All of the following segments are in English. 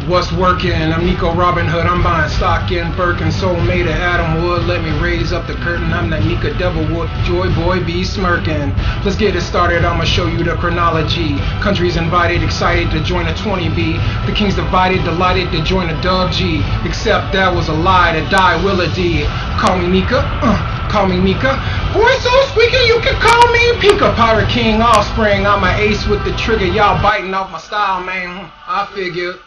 What's working? I'm Nico Robin Hood. I'm buying stock in Birkin, soul made of Adam Wood. Let me raise up the curtain. I'm that Nika Devilwood. Joy Boy be smirking. Let's get it started. I'ma show you the chronology. Countries invited, excited to join a 20B. The kings divided, delighted to join a Dub G. Except that was a lie to die will a D. Call me Nika. Call me Mika. Voice so squeaky, you can call me Pika. Pirate King offspring. I'm an ace with the trigger. Y'all biting off my style, man. I figured.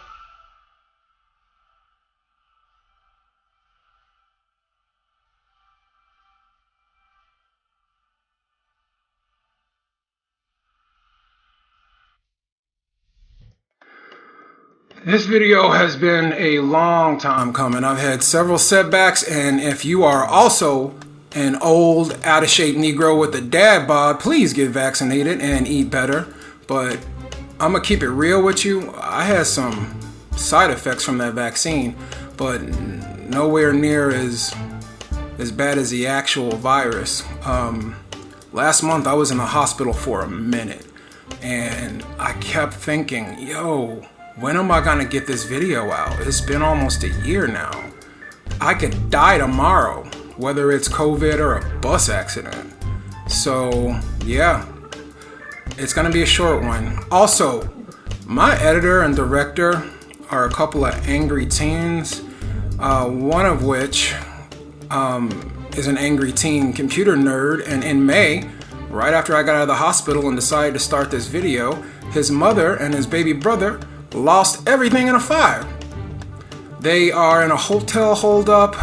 This video has been a long time coming. I've had several setbacks, and if you are also an old, out-of-shape Negro with a dad bod, please get vaccinated and eat better. But I'm gonna keep it real with you. I had some side effects from that vaccine, but nowhere near as bad as the actual virus. Last month I was in the hospital for a minute, and I kept thinking, yo, when am I gonna get this video out? It's been almost a year now. I could die tomorrow, whether it's COVID or a bus accident. So yeah, it's gonna be a short one. Also, my editor and director are a couple of angry teens, one of which is an angry teen computer nerd, and in May, right after I got out of the hospital and decided to start this video, his mother and his baby brother lost everything in a fire. They are in a hotel holdup,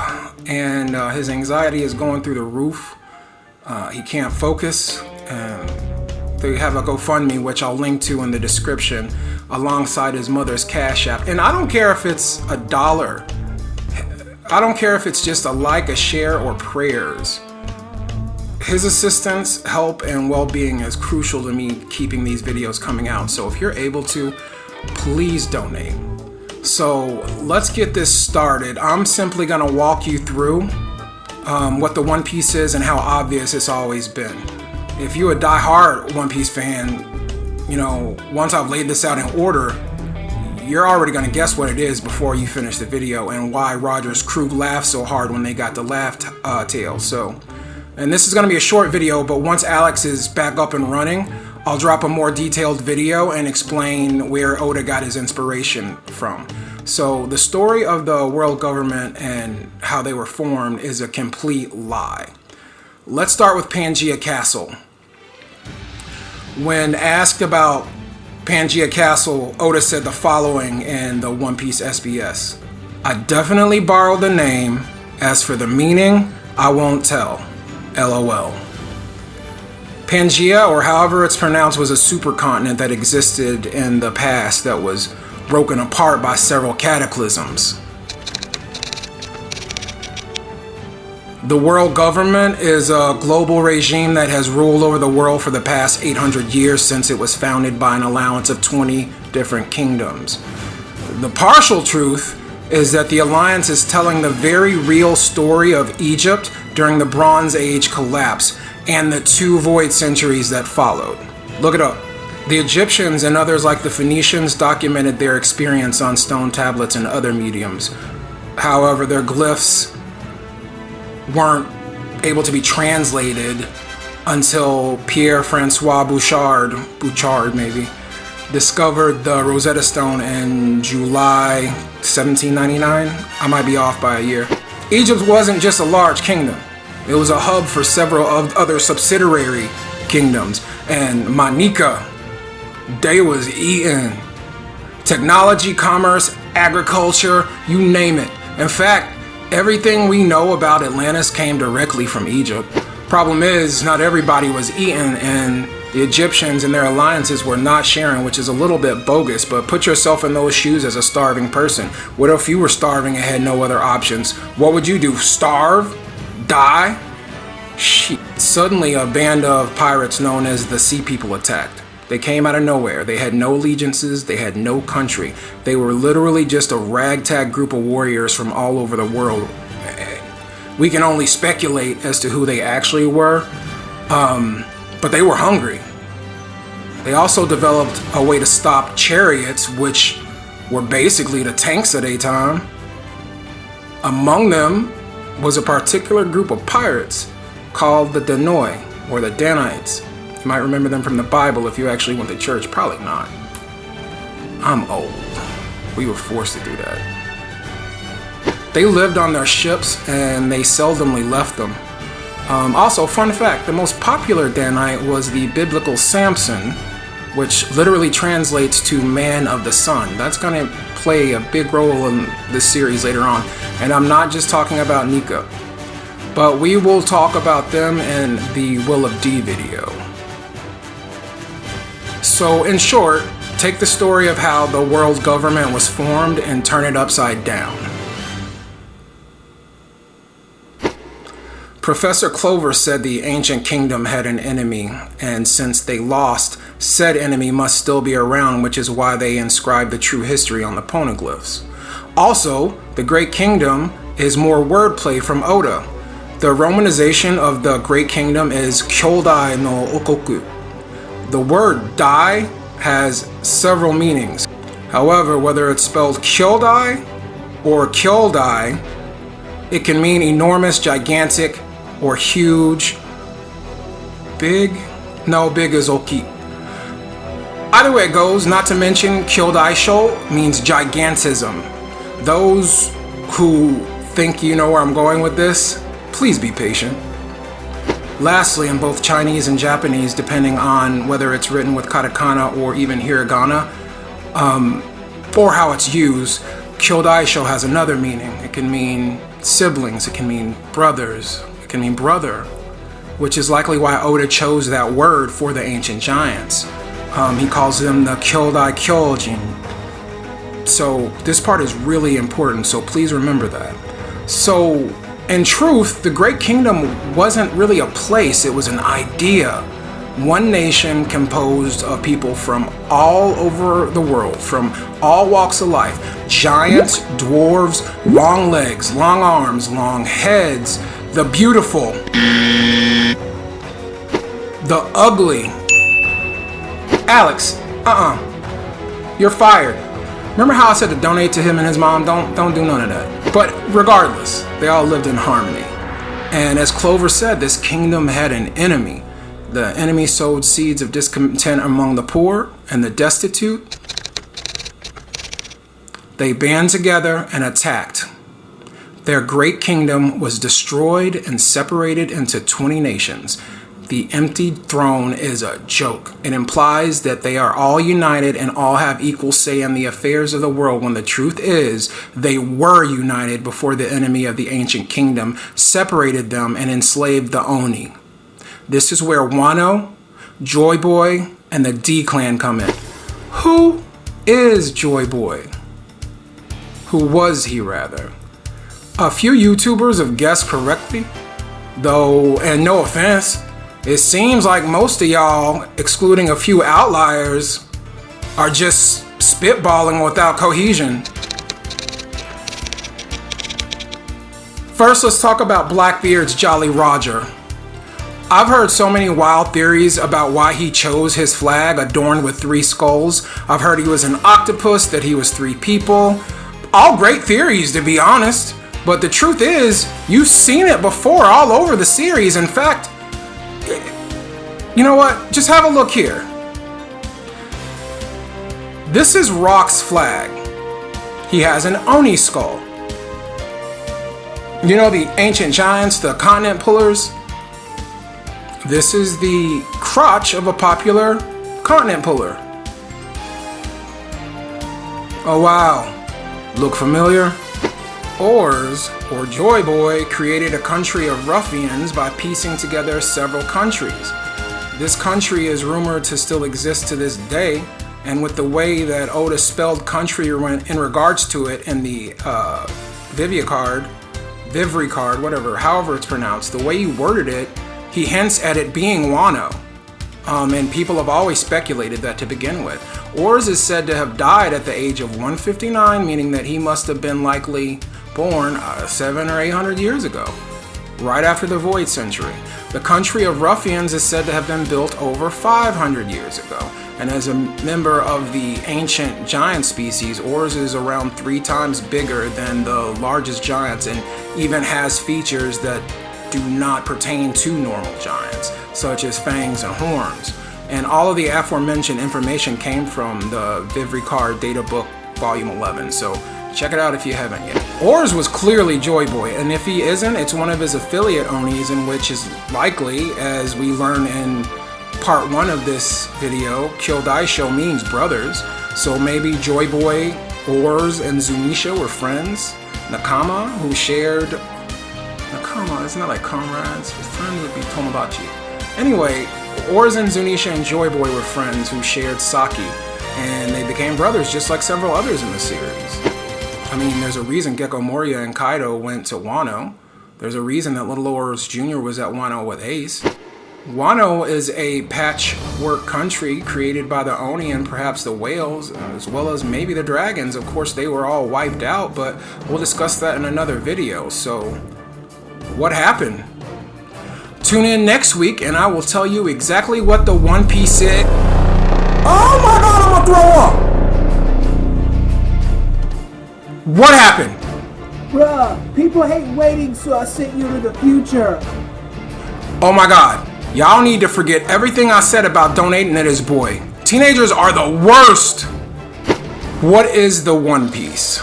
and his anxiety is going through the roof. He can't focus. They have a GoFundMe, which I'll link to in the description, alongside his mother's Cashapp. And I don't care if it's $1. I don't care if it's just a like, a share, or prayers. His assistance, help, and well-being is crucial to me keeping these videos coming out. So if you're able to, please donate. So let's get this started. I'm simply gonna walk you through what the One Piece is and how obvious it's always been. If you're a die-hard One Piece fan, you know, once I've laid this out in order, you're already gonna guess what it is before you finish the video, and why Roger's crew laughed so hard when they got the laugh tail. So, and this is gonna be a short video, but once Alex is back up and running, I'll drop a more detailed video and explain where Oda got his inspiration from. So the story of the world government and how they were formed is a complete lie. Let's start with Pangaea Castle. When asked about Pangaea Castle, Oda said the following in the One Piece SBS. I definitely borrowed the name. As for the meaning, I won't tell. LOL. Pangaea, or however it's pronounced, was a supercontinent that existed in the past that was broken apart by several cataclysms. The world government is a global regime that has ruled over the world for the past 800 years since it was founded by an allowance of 20 different kingdoms. The partial truth is that the alliance is telling the very real story of Egypt during the Bronze Age collapse and the 2 void centuries that followed. Look it up. The Egyptians and others like the Phoenicians documented their experience on stone tablets and other mediums. However, their glyphs weren't able to be translated until Pierre-Francois Bouchard maybe, discovered the Rosetta Stone in July 1799. I might be off by a year. Egypt wasn't just a large kingdom. It was a hub for several other subsidiary kingdoms, and Manika, they was eating technology, commerce, agriculture, you name it. In fact, everything we know about Atlantis came directly from Egypt. Problem is, not everybody was eating, and the Egyptians and their alliances were not sharing, which is a little bit bogus, but put yourself in those shoes as a starving person. What if you were starving and had no other options? What would you do? Starve? Die? Shit. Suddenly a band of pirates known as the Sea People attacked. They came out of nowhere. They had no allegiances. They had no country. They were literally just a ragtag group of warriors from all over the world. We can only speculate as to who they actually were, but they were hungry. They also developed a way to stop chariots, which were basically the tanks of their time. Among them was a particular group of pirates called the Danoi, or the Danites. You might remember them from the Bible if you actually went to church. Probably not. I'm old. We were forced to do that. They lived on their ships and they seldomly left them. Also, fun fact, the most popular Danite was the biblical Samson, which literally translates to man of the sun. That's going to play a big role in this series later on. And I'm not just talking about Nika, but we will talk about them in the Will of D video. So in short, take the story of how the world government was formed and turn it upside down. Professor Clover said the ancient kingdom had an enemy, and since they lost, said enemy must still be around, which is why they inscribed the true history on the poneglyphs. Also, the Great Kingdom is more wordplay from Oda. The romanization of the Great Kingdom is Kyodai no Okoku. The word dai has several meanings. However, whether it's spelled Kyodai or Kyodai, it can mean enormous, gigantic, or huge. Big? No, big is oki. Either way it goes, not to mention Kyodaisho means gigantism. Those who think you know where I'm going with this, please be patient. Lastly, in both Chinese and Japanese, depending on whether it's written with katakana or even hiragana, or how it's used, Kyodaisho has another meaning. It can mean siblings, it can mean brothers, it can mean brother, which is likely why Oda chose that word for the ancient giants. He calls them the Kyodai Kyojin. So this part is really important, so please remember that. So in truth, the Great Kingdom wasn't really a place, it was an idea. One nation composed of people from all over the world, from all walks of life. Giants, dwarves, long legs, long arms, long heads, the beautiful, the ugly. Alex, you're fired. Remember how I said to donate to him and his mom? Don't do none of that. But regardless, they all lived in harmony. And as Clover said, this kingdom had an enemy. The enemy sowed seeds of discontent among the poor and the destitute. They band together and attacked. Their great kingdom was destroyed and separated into 20 nations. The emptied throne is a joke. It implies that they are all united and all have equal say in the affairs of the world, when the truth is they were united before the enemy of the ancient kingdom separated them and enslaved the Oni. This is where Wano, Joy Boy, and the D clan come in. Who is Joy Boy? Who was he, rather? A few YouTubers have guessed correctly, though, and no offense, it seems like most of y'all, excluding a few outliers, are just spitballing without cohesion. First, let's talk about Blackbeard's Jolly Roger. I've heard so many wild theories about why he chose his flag adorned with 3 skulls. I've heard he was an octopus, that he was 3 people. All great theories, to be honest. But the truth is, you've seen it before all over the series. In fact, you know what? Just have a look here. This is Rock's flag. He has an Oni skull. You know the ancient giants, the continent pullers? This is the crotch of a popular continent puller. Oh wow, look familiar? Ors, or Joy Boy, created a country of ruffians by piecing together several countries. This country is rumored to still exist to this day, and with the way that Oda spelled country in regards to it in the Vivri card, whatever, however it's pronounced, the way he worded it, he hints at it being Wano. And people have always speculated that to begin with. Ors is said to have died at the age of 159, meaning that he must have been likely born 700 or 800 years ago. right after the Void Century. The country of ruffians is said to have been built over 500 years ago, and as a member of the ancient giant species, Ors is around 3 times bigger than the largest giants and even has features that do not pertain to normal giants, such as fangs and horns. And all of the aforementioned information came from the Vivricard Data Book Volume 11, so check it out if you haven't yet. Ors was clearly Joy Boy, and if he isn't, it's one of his affiliate Onis, in which is likely, as we learn in part 1 of this video, Kyodai means brothers, so maybe Joy Boy, Ors, and Zunesha were friends. Nakama, who shared... Nakama, isn't that like comrades? Friends would be Tomodachi. Anyway, Ors and Zunesha and Joy Boy were friends who shared sake, and they became brothers just like several others in the series. I mean, there's a reason Gecko Moria and Kaido went to Wano. There's a reason that Little Ors Jr. was at Wano with Ace. Wano is a patchwork country created by the Oni and perhaps the whales, as well as maybe the dragons. Of course, they were all wiped out, but we'll discuss that in another video. So, what happened? Tune in next week and I will tell you exactly what the One Piece said. Oh my god, I'm gonna throw up! What happened? Bruh, people hate waiting, so I sent you to the future. Oh my god, y'all need to forget everything I said about donating to this boy. Teenagers are the worst! What is the One Piece?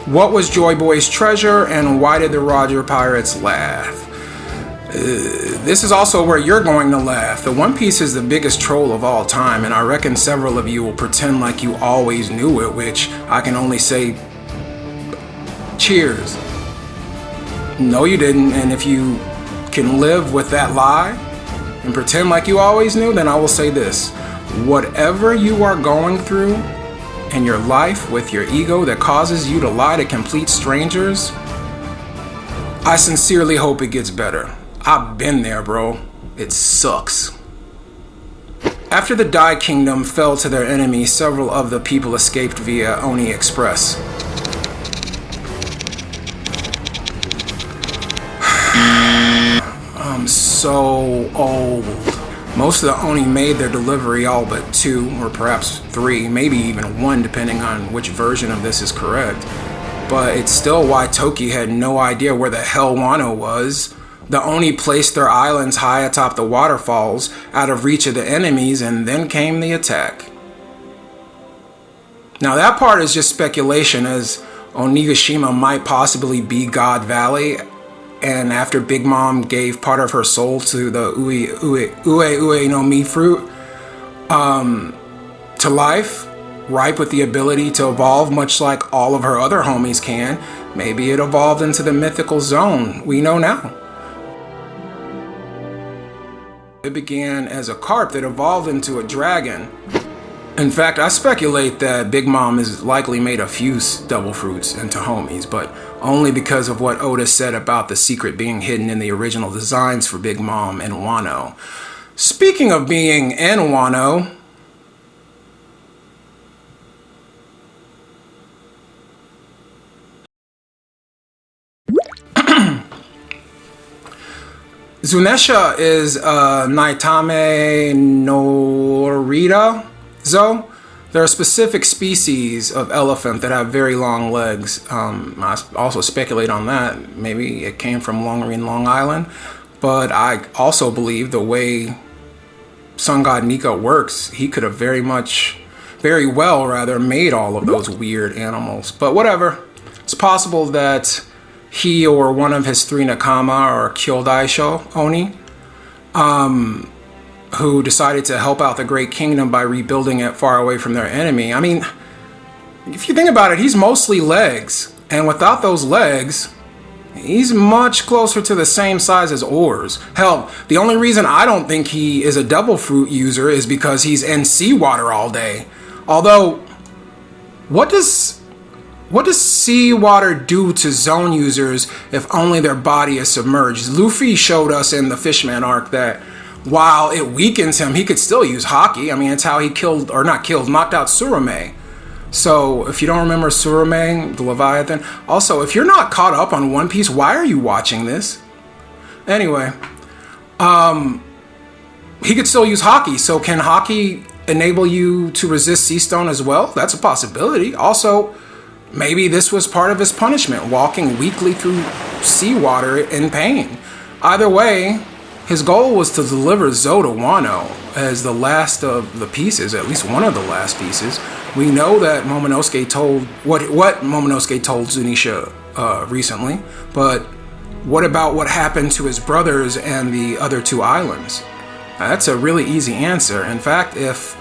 What was Joy Boy's treasure, and why did the Roger Pirates laugh? This is also where you're going to laugh. The One Piece is the biggest troll of all time, and I reckon several of you will pretend like you always knew it, which I can only say, cheers. No, you didn't, and if you can live with that lie and pretend like you always knew, then I will say this. Whatever you are going through in your life with your ego that causes you to lie to complete strangers, I sincerely hope it gets better. I've been there, bro. It sucks. After the Dai Kingdom fell to their enemies, several of the people escaped via Oni Express. I'm so old. Most of the Oni made their delivery, all but 2, or perhaps 3, maybe even 1, depending on which version of this is correct. But it's still why Toki had no idea where the hell Wano was. The Oni placed their islands high atop the waterfalls, out of reach of the enemies, and then came the attack. Now that part is just speculation, as Onigashima might possibly be God Valley, and after Big Mom gave part of her soul to the Ue no Mi fruit to life, ripe with the ability to evolve much like all of her other homies can, maybe it evolved into the mythical zone we know now. It began as a carp that evolved into a dragon. In fact, I speculate that Big Mom is likely made a few double fruits into homies, but only because of what Oda said about the secret being hidden in the original designs for Big Mom and Wano. Speaking of being in Wano, Zunesha is Naitame Norita Zo. There are specific species of elephant that have very long legs. I also speculate on that. Maybe it came from Long Island. But I also believe the way Sun God Nika works, he could have very well made all of those weird animals. But whatever. It's possible that he or one of his 3 Nakama or Kyodaisho Oni, who decided to help out the Great Kingdom by rebuilding it far away from their enemy. I mean, if you think about it, he's mostly legs. And without those legs, he's much closer to the same size as Ors. Hell, the only reason I don't think he is a double fruit user is because he's in seawater all day. Although, what does seawater do to zone users if only their body is submerged? Luffy showed us in the Fishman arc that while it weakens him, he could still use Haki. I mean, it's how he knocked out Tsurame. So if you don't remember Surume, the Leviathan, also, if you're not caught up on One Piece, why are you watching this? Anyway, he could still use Haki. So can Haki enable you to resist Sea Stone as well? That's a possibility. Also, maybe this was part of his punishment, walking weakly through seawater in pain. Either way, his goal was to deliver Zo to Wano as the last of the pieces, at least one of the last pieces. We know that Momonosuke told what Momonosuke told Zunesha recently, but what about what happened to his brothers and the other two islands? That's a really easy answer. In fact, if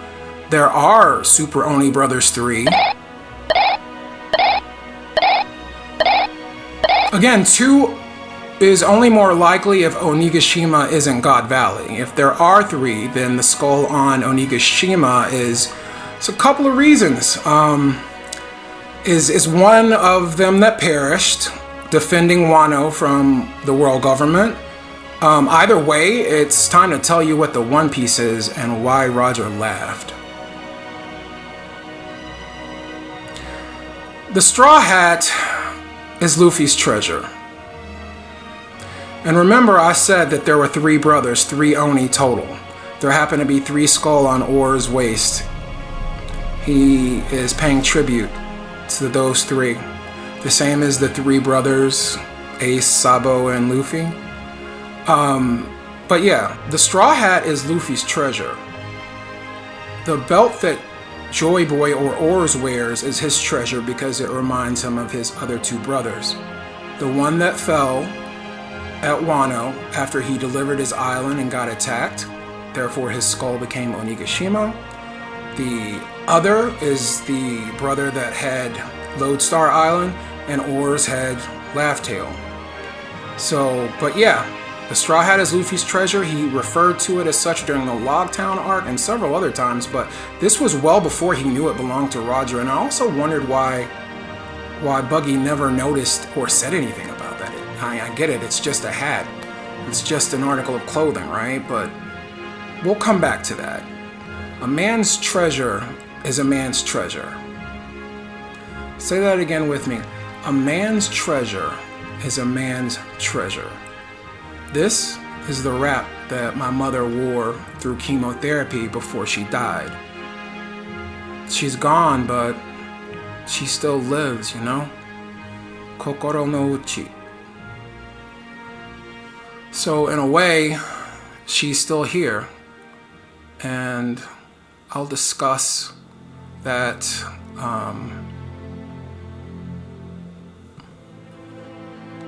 there are Super Oni Brothers 3, again, 2 is only more likely if Onigashima isn't God Valley. If there are 3, then the skull on Onigashima is a couple of reasons. Is one of them that perished defending Wano from the world government. Either way, it's time to tell you what the One Piece is and why Roger laughed. The Straw Hat is Luffy's treasure. And remember, I said that there were 3 brothers, 3 Oni total. There happen to be 3 skull on Ors' waist. He is paying tribute to those 3. The same as the 3 brothers, Ace, Sabo, and Luffy. But yeah, the Straw Hat is Luffy's treasure. The belt that Joy Boy or Ors wears is his treasure because it reminds him of his other 2 brothers. The one that fell at Wano after he delivered his island and got attacked, therefore his skull became Onigashima. The other is the brother that had Lodestar Island, and Ors had Laugh Tale. So, but yeah, the Straw Hat is Luffy's treasure. He referred to it as such during the Logtown arc and several other times, but this was well before he knew it belonged to Roger, and I also wondered why Buggy never noticed or said anything about that. I get it, it's just a hat. It's just an article of clothing, right? But we'll come back to that. A man's treasure is a man's treasure. Say that again with me. A man's treasure is a man's treasure. This is the wrap that my mother wore through chemotherapy before she died. She's gone, but she still lives, you know? Kokoro no uchi. So in a way, she's still here. And I'll discuss that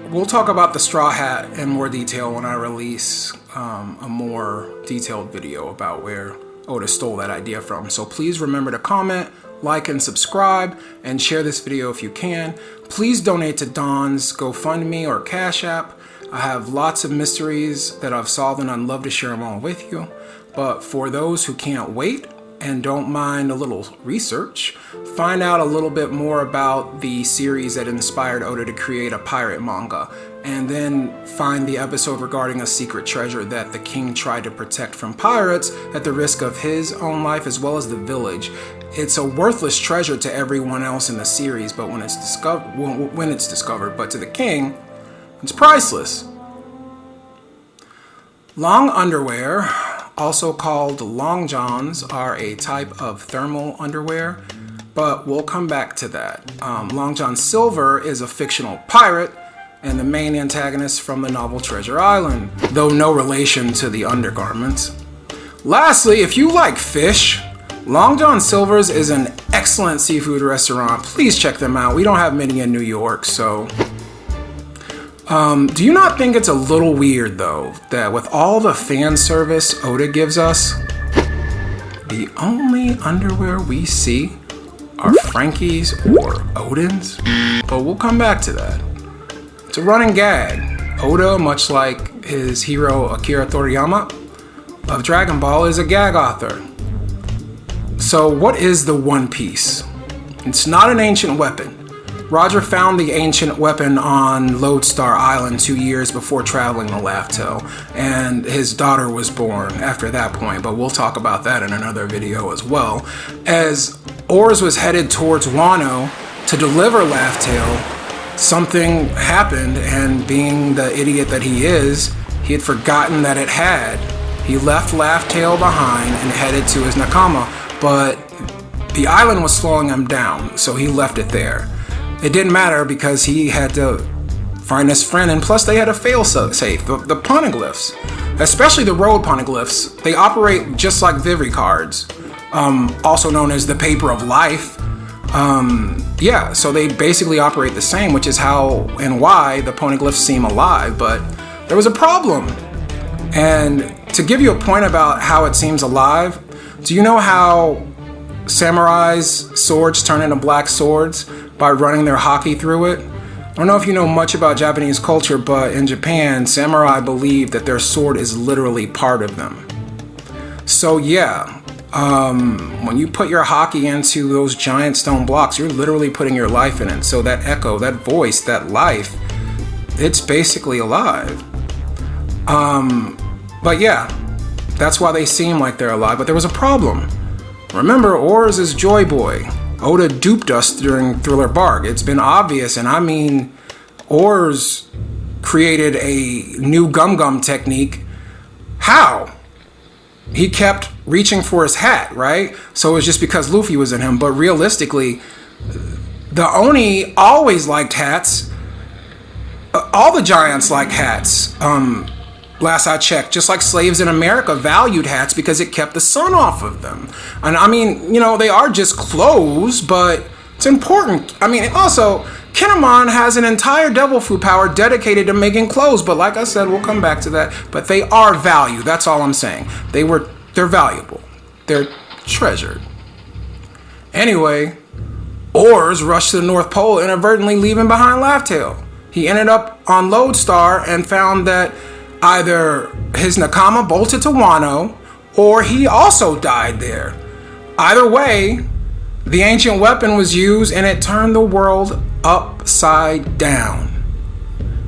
we'll talk about the Straw Hat in more detail when I release a more detailed video about where Oda stole that idea from. So please remember to comment, like, and subscribe, and share this video if you can. Please donate to Dawn's GoFundMe or Cashapp. I have lots of mysteries that I've solved and I'd love to share them all with you. But for those who can't wait and don't mind a little research, find out a little bit more about the series that inspired Oda to create a pirate manga, and then find the episode regarding a secret treasure that the king tried to protect from pirates at the risk of his own life as well as the village. It's a worthless treasure to everyone else in the series, but when it's discovered, but to the king, it's priceless. Long underwear, also called long johns, are a type of thermal underwear, but we'll come back to that. Long John Silver is a fictional pirate and the main antagonist from the novel Treasure Island, though no relation to the undergarments. Lastly, if you like fish, Long John Silver's is an excellent seafood restaurant. Please check them out. We don't have many in New York, so... do you not think it's a little weird, though, that with all the fan service Oda gives us, the only underwear we see are Frankie's or Odin's? But we'll come back to that. It's a running gag. Oda, much like his hero Akira Toriyama of Dragon Ball, is a gag author. So what is the One Piece? It's not an ancient weapon. Roger found the ancient weapon on Lodestar Island 2 years before traveling to Laugh Tale, and his daughter was born after that point, but we'll talk about that in another video as well. As Ors was headed towards Wano to deliver Laughtail, something happened, and being the idiot that he is, he had forgotten that it had. He left Laughtail behind and headed to his Nakama, but the island was slowing him down, so he left it there. It didn't matter because he had to find his friend, and plus they had a fail-safe, the poneglyphs, especially the road poneglyphs. They operate just like Vivri cards, also known as the paper of life. Yeah, so they basically operate the same, which is how and why the poneglyphs seem alive, but there was a problem. And to give you a point about how it seems alive, do you know how samurais' swords turn into black swords by running their haki through it? I don't know if you know much about Japanese culture, but in Japan, samurai believe that their sword is literally part of them. So yeah, when you put your haki into those giant stone blocks, you're literally putting your life in it. So that echo, that voice, that life, it's basically alive. But yeah, that's why they seem like they're alive. But there was a problem. Remember, Ors is Joy Boy. Oda duped us during Thriller Bark. It's been obvious, and I mean, Ors created a new gum technique. How? He kept reaching for his hat, right? So it was just because Luffy was in him. But realistically, the Oni always liked hats. All the giants like hats. Last I checked, just like slaves in America valued hats because it kept the sun off of them. And I mean, you know, they are just clothes, but it's important. I mean, also, Kinemon has an entire devil fruit power dedicated to making clothes, but like I said, we'll come back to that. But they are valued, that's all I'm saying. They're valuable. They're treasured. Anyway, Ors rushed to the North Pole, inadvertently leaving behind Laughtail. He ended up on Lodestar and found that either his Nakama bolted to Wano, or he also died there. Either way, the ancient weapon was used and it turned the world upside down.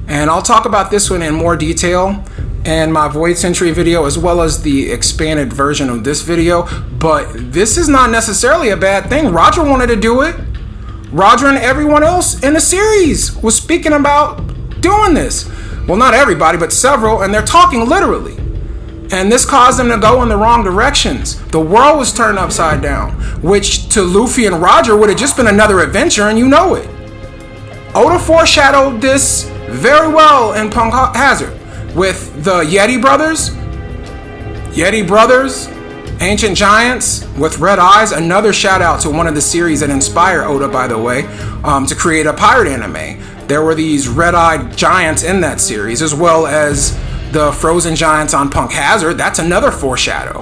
And I'll talk about this one in more detail in my Void Century video, as well as the expanded version of this video. But this is not necessarily a bad thing. Roger wanted to do it. Roger and everyone else in the series was speaking about doing this. Well, not everybody, but several, and they're talking literally. And this caused them to go in the wrong directions. The world was turned upside down, which to Luffy and Roger would have just been another adventure, and you know it. Oda foreshadowed this very well in Punk Hazard with the Yeti Brothers, Ancient Giants with red eyes. Another shout out to one of the series that inspired Oda, by the way, to create a pirate anime. There were these red-eyed giants in that series, as well as the frozen giants on Punk Hazard. That's another foreshadow.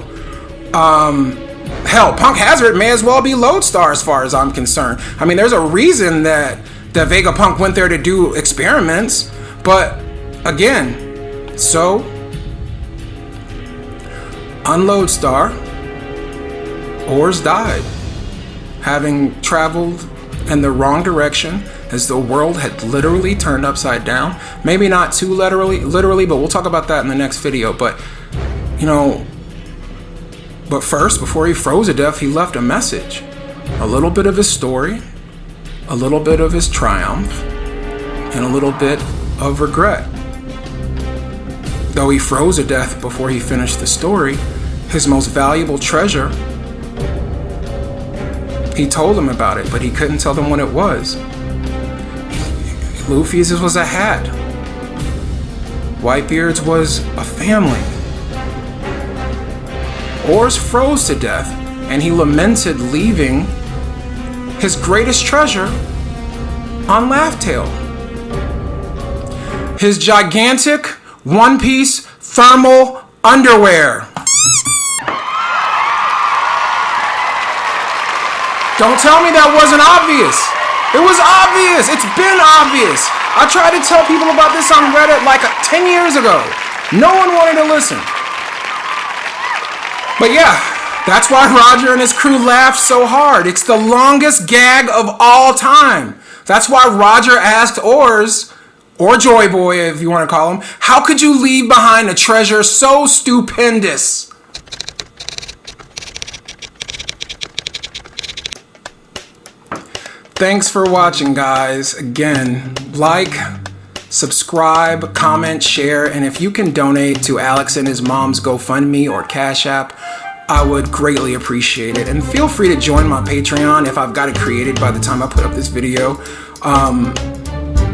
Hell, Punk Hazard may as well be Lodestar as far as I'm concerned. I mean, there's a reason that Vegapunk went there to do experiments. But again, so on Lodestar, Ors died, having traveled in the wrong direction, as the world had literally turned upside down. Maybe not too literally, but we'll talk about that in the next video. But, you know, but first, before he froze to death, he left a message. A little bit of his story, a little bit of his triumph, and a little bit of regret. Though he froze to death before he finished the story, his most valuable treasure, he told them about it, but he couldn't tell them what it was. Luffy's was a hat. Whitebeard's was a family. Ors froze to death, and he lamented leaving his greatest treasure on Laughtail. His gigantic one-piece thermal underwear. Don't tell me that wasn't obvious. It was obvious. It's been obvious. I tried to tell people about this on Reddit like 10 years ago. No one wanted to listen. But yeah, that's why Roger and his crew laughed so hard. It's the longest gag of all time. That's why Roger asked Ors, or Joy Boy if you want to call him, how could you leave behind a treasure so stupendous? Thanks for watching, guys. Again, like, subscribe, comment, share, and if you can donate to Alex and his mom's GoFundMe or Cash App, I would greatly appreciate it. And feel free to join my Patreon if I've got it created by the time I put up this video.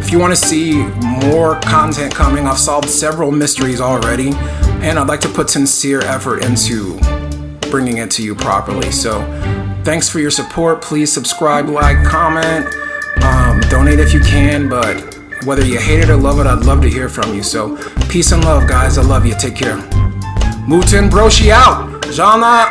If you want to see more content coming, I've solved several mysteries already, and I'd like to put sincere effort into bringing it to you properly. So thanks for your support. Please subscribe, like, comment, donate if you can, but whether you hate it or love it, I'd love to hear from you. So peace and love, guys. I love you. Take care. Mutin Broshi out. Jana.